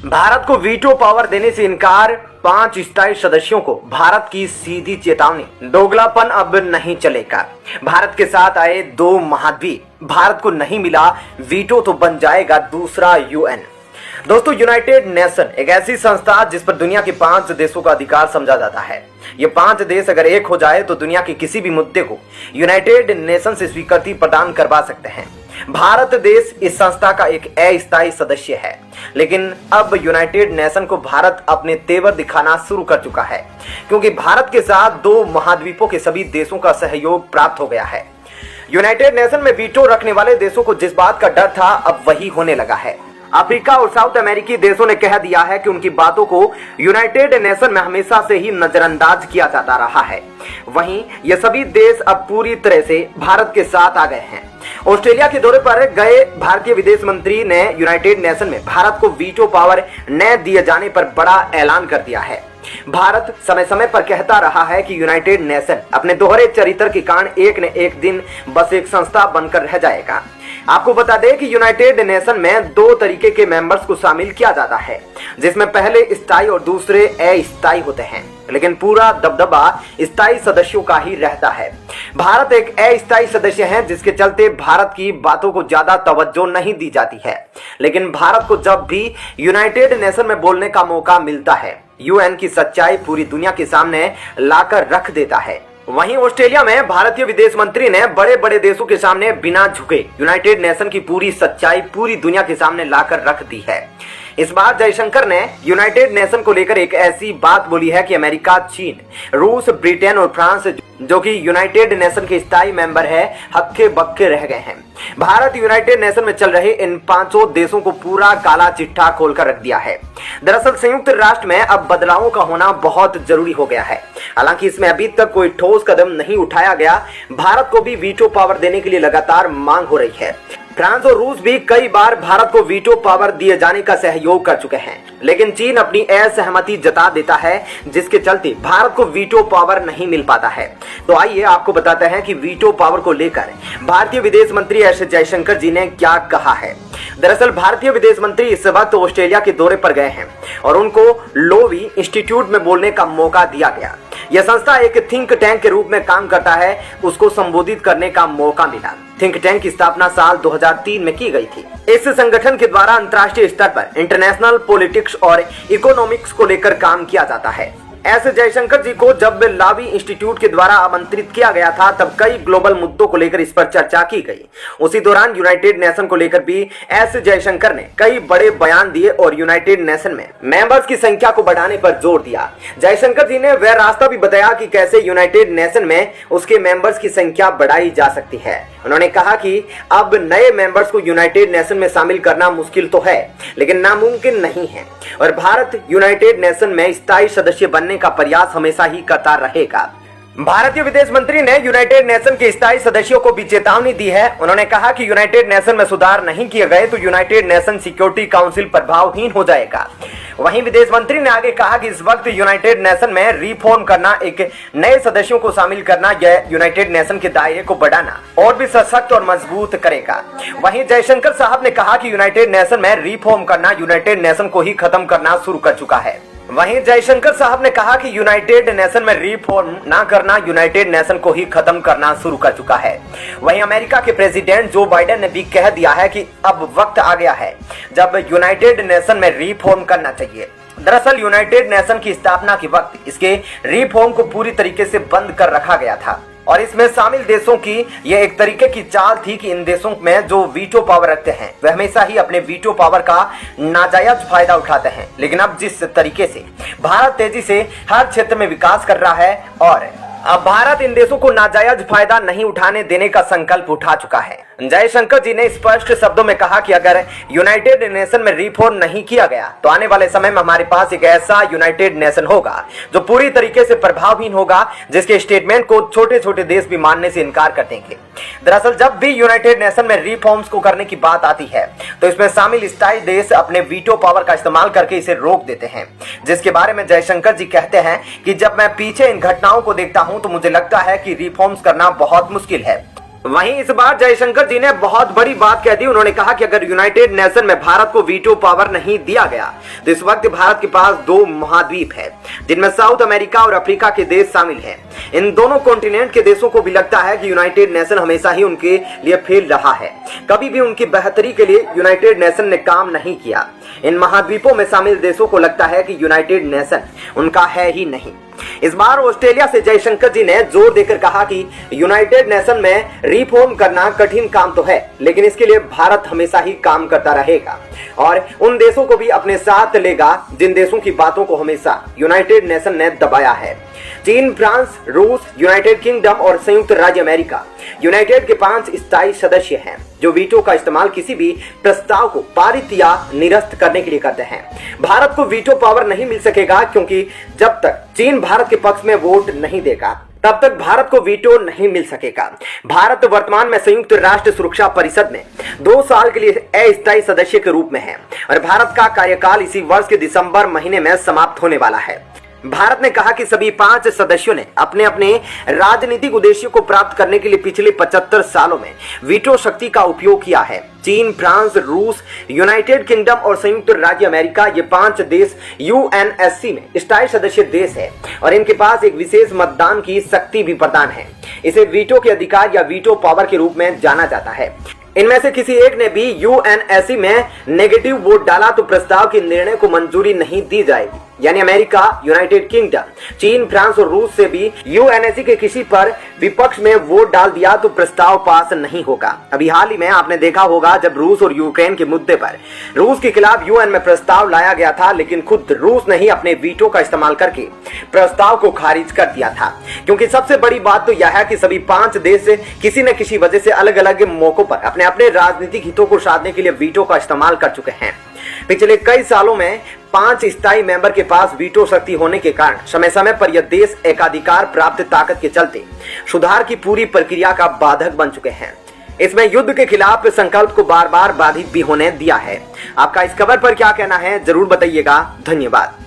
भारत को veto power देने से इनकार, 5 स्थायी सदस्यों को भारत की सीधी चेतावनी। दोगलापन अब नहीं चलेगा। भारत के साथ आए 2 महाद्वीप, भारत को नहीं मिला वीटो तो बन जाएगा दूसरा यूएन। दोस्तों, यूनाइटेड नेशन एक ऐसी संस्था जिस पर दुनिया के 5 देशों का अधिकार समझा जाता है। ये 5 देश अगर एक हो जाए तो दुनिया के किसी भी मुद्दे को यूनाइटेड नेशन से स्वीकृति प्रदान करवा सकते हैं। भारत देश इस संस्था का एक अस्थायी सदस्य है, लेकिन अब यूनाइटेड नेशन को भारत अपने तेवर दिखाना शुरू कर चुका है, क्योंकि भारत के साथ 2 महाद्वीपों के सभी देशों का सहयोग प्राप्त हो गया है। यूनाइटेड नेशन में वीटो रखने वाले देशों को जिस बात का डर था, अब वही होने लगा है। अफ्रीका और साउथ अमेरिकी देशों ने कह दिया है कि उनकी बातों को यूनाइटेड नेशन में हमेशा से ही नजरअंदाज किया जाता रहा है। वहीं ये सभी देश अब पूरी तरह से भारत के साथ आ गए हैं। ऑस्ट्रेलिया के दौरे पर गए भारतीय विदेश मंत्री ने यूनाइटेड नेशन में भारत को वीटो पावर न दिए जाने पर बड़ा ऐलान कर दिया है। भारत समय समय पर कहता रहा है कि यूनाइटेड नेशन अपने दोहरे चरित्र के कारण एक न एक दिन बस एक संस्था बनकर रह जाएगा। आपको बता दें कि यूनाइटेड नेशन में 2 तरीके के मेंबर्स को शामिल किया जाता है, जिसमें पहले स्थायी और दूसरे अस्थायी होते हैं, लेकिन पूरा दबदबा स्थायी सदस्यों का ही रहता है। भारत एक अस्थायी सदस्य है, जिसके चलते भारत की बातों को ज्यादा तवज्जो नहीं दी जाती है। लेकिन भारत को जब भी यूनाइटेड नेशन में बोलने का मौका मिलता है, यूएन की सच्चाई पूरी दुनिया के सामने लाकर रख देता है। वहीं ऑस्ट्रेलिया में भारतीय विदेश मंत्री ने बड़े बड़े देशों के सामने बिना झुके यूनाइटेड नेशन की पूरी सच्चाई पूरी दुनिया के सामने लाकर रख दी है। इस बार जयशंकर ने यूनाइटेड नेशन को लेकर एक ऐसी बात बोली है कि अमेरिका, चीन, रूस, ब्रिटेन और फ्रांस, जो कि यूनाइटेड नेशन के स्थायी मेंबर है, हक्के बक्के रह गए हैं। भारत यूनाइटेड नेशन में चल रहे इन 5 देशों को पूरा काला चिट्ठा खोलकर रख दिया है। दरअसल संयुक्त राष्ट्र में अब बदलावों का होना बहुत जरूरी हो गया है। हालांकि इसमें अभी तक कोई ठोस कदम नहीं उठाया गया। भारत को भी वीटो पावर देने के लिए लगातार मांग हो रही है। फ्रांस और रूस भी कई बार भारत को वीटो पावर दिए जाने का सहयोग कर चुके हैं, लेकिन चीन अपनी असहमति जता देता है, जिसके चलते भारत को वीटो पावर नहीं मिल पाता है। तो आइए आपको बताते हैं कि वीटो पावर को लेकर भारतीय विदेश मंत्री एस जयशंकर जी ने क्या कहा है। दरअसल भारतीय विदेश मंत्री इस वक्त ऑस्ट्रेलिया के दौरे पर गए हैं और उनको लोवी इंस्टीट्यूट में बोलने का मौका दिया गया। यह संस्था एक थिंक टैंक के रूप में काम करता है, उसको संबोधित करने का मौका मिला। थिंक टैंक की स्थापना साल 2003 में की गई थी। इस संगठन के द्वारा अंतर्राष्ट्रीय स्तर पर इंटरनेशनल पॉलिटिक्स और इकोनॉमिक्स को लेकर काम किया जाता है। एस जयशंकर जी को जब लावी इंस्टीट्यूट के द्वारा आमंत्रित किया गया था, तब कई ग्लोबल मुद्दों को लेकर इस पर चर्चा की गई। उसी दौरान यूनाइटेड नेशन को लेकर भी एस जयशंकर ने कई बड़े बयान दिए और यूनाइटेड नेशन में मेंबर्स की संख्या को बढ़ाने पर जोर दिया। जयशंकर जी ने वह रास्ता भी बताया कि कैसे यूनाइटेड नेशन में उसके मेंबर्स की संख्या बढ़ाई जा सकती है। उन्होंने कहा कि अब नए मेंबर्स को यूनाइटेड नेशन में शामिल करना मुश्किल तो है, लेकिन नामुमकिन नहीं है, और भारत यूनाइटेड नेशन में स्थायी सदस्य बनने का प्रयास हमेशा ही करता रहेगा। भारतीय विदेश मंत्री ने यूनाइटेड नेशन के स्थायी सदस्यों को भी चेतावनी दी है। उन्होंने कहा कि यूनाइटेड नेशन में सुधार नहीं किए गए तो यूनाइटेड नेशन सिक्योरिटी काउंसिल प्रभावहीन हो जाएगा। वहीं विदेश मंत्री ने आगे कहा कि इस वक्त यूनाइटेड नेशन में रिफॉर्म करना, एक नए सदस्यों को शामिल करना, यह यूनाइटेड नेशन के दायरे को बढ़ाना और भी सशक्त और मजबूत करेगा। वहीं जयशंकर साहब ने कहा कि यूनाइटेड नेशन में रिफॉर्म करना यूनाइटेड नेशन को ही खत्म करना शुरू कर चुका है। वहीं जयशंकर साहब ने कहा कि यूनाइटेड नेशन में रिफॉर्म ना करना यूनाइटेड नेशन को ही खत्म करना शुरू कर चुका है। वहीं अमेरिका के प्रेसिडेंट जो बाइडेन ने भी कह दिया है कि अब वक्त आ गया है जब यूनाइटेड नेशन में रिफॉर्म करना चाहिए। दरअसल यूनाइटेड नेशन की स्थापना के वक्त इसके रिफॉर्म को पूरी तरीके से बंद कर रखा गया था, और इसमें शामिल देशों की यह एक तरीके की चाल थी कि इन देशों में जो वीटो पावर रखते हैं वह हमेशा ही अपने वीटो पावर का नाजायज फायदा उठाते हैं। लेकिन अब जिस तरीके से भारत तेजी से हर क्षेत्र में विकास कर रहा है, और अब भारत इन देशों को नाजायज फायदा नहीं उठाने देने का संकल्प उठा चुका है। जयशंकर जी ने स्पष्ट शब्दों में कहा कि अगर यूनाइटेड नेशन में रिफॉर्म नहीं किया गया तो आने वाले समय में हमारे पास एक ऐसा यूनाइटेड नेशन होगा जो पूरी तरीके से प्रभावहीन होगा, जिसके स्टेटमेंट को छोटे छोटे देश भी मानने से इनकार कर देंगे। दरअसल जब भी यूनाइटेड नेशन में रिफॉर्म्स को करने की बात आती है तो इसमें शामिल स्थायी देश अपने वीटो पावर का इस्तेमाल करके इसे रोक देते हैं, जिसके बारे में जयशंकर जी कहते हैं कि जब मैं पीछे इन घटनाओं को देखता हूं तो मुझे लगता है कि रिफॉर्म्स करना बहुत मुश्किल है। वहीं इस बार जयशंकर जी ने बहुत बड़ी बात कह दी। उन्होंने कहा कि अगर यूनाइटेड नेशन में भारत को वीटो पावर नहीं दिया गया तो इस वक्त भारत के पास 2 महाद्वीप है, जिनमें साउथ अमेरिका और अफ्रीका के देश शामिल हैं। इन दोनों कॉन्टिनेंट के देशों को भी लगता है कि यूनाइटेड नेशन हमेशा ही उनके लिए फेल रहा है। कभी भी उनकी बेहतरी के लिए यूनाइटेड नेशन ने काम नहीं किया। इन महाद्वीपों में शामिल देशों को लगता है कि यूनाइटेड नेशन उनका है ही नहीं। इस बार ऑस्ट्रेलिया से जयशंकर जी ने जोर देकर कहा कि यूनाइटेड नेशन में रिफॉर्म करना कठिन काम तो है, लेकिन इसके लिए भारत हमेशा ही काम करता रहेगा और उन देशों को भी अपने साथ लेगा जिन देशों की बातों को हमेशा यूनाइटेड नेशन ने दबाया है। चीन, फ्रांस, रूस, यूनाइटेड किंगडम और संयुक्त राज्य अमेरिका यूनाइटेड के 5 स्थायी सदस्य हैं जो वीटो का इस्तेमाल किसी भी प्रस्ताव को पारित या निरस्त करने के लिए करते हैं। भारत को वीटो पावर नहीं मिल सकेगा क्योंकि जब तक चीन भारत के पक्ष में वोट नहीं देगा तब तक भारत को वीटो नहीं मिल सकेगा। भारत वर्तमान में संयुक्त राष्ट्र सुरक्षा परिषद में 2 साल के लिए अस्थायी सदस्य के रूप में है और भारत का कार्यकाल इसी वर्ष के दिसंबर महीने में समाप्त होने वाला है। भारत ने कहा कि सभी 5 सदस्यों ने अपने अपने राजनीतिक उद्देश्यों को प्राप्त करने के लिए पिछले 75 सालों में वीटो शक्ति का उपयोग किया है। चीन, फ्रांस, रूस, यूनाइटेड किंगडम और संयुक्त राज्य अमेरिका, ये 5 देश यूएनएससी में स्थायी सदस्य देश है और इनके पास एक विशेष मतदान की शक्ति भी प्रदान है। इसे वीटो के अधिकार या वीटो पावर के रूप में जाना जाता है। इनमें से किसी एक ने भी यूएनएससी में नेगेटिव वोट डाला तो प्रस्ताव के निर्णय को मंजूरी नहीं दी जाएगी। यानी अमेरिका, यूनाइटेड किंगडम, चीन, फ्रांस और रूस से भी यूएनएससी के किसी पर विपक्ष में वोट डाल दिया तो प्रस्ताव पास नहीं होगा। अभी हाल ही में आपने देखा होगा जब रूस और यूक्रेन के मुद्दे पर रूस के खिलाफ यूएन में प्रस्ताव लाया गया था, लेकिन खुद रूस ने ही अपने वीटो का इस्तेमाल करके प्रस्ताव को खारिज कर दिया था। क्योंकि सबसे बड़ी बात तो यह है कि सभी 5 देश किसी न किसी वजह से अलग अलग मौकों पर अपने अपने राजनीतिक हितों को साधने के लिए वीटो का इस्तेमाल कर चुके हैं। पिछले कई सालों में 5 स्थायी मेंबर के पास वीटो शक्ति होने के कारण समय समय पर यह देश एकाधिकार प्राप्त ताकत के चलते सुधार की पूरी प्रक्रिया का बाधक बन चुके हैं। इसमें युद्ध के खिलाफ संकल्प को बार बार बाधित भी होने दिया है। आपका इस खबर पर क्या कहना है जरूर बताइएगा। धन्यवाद।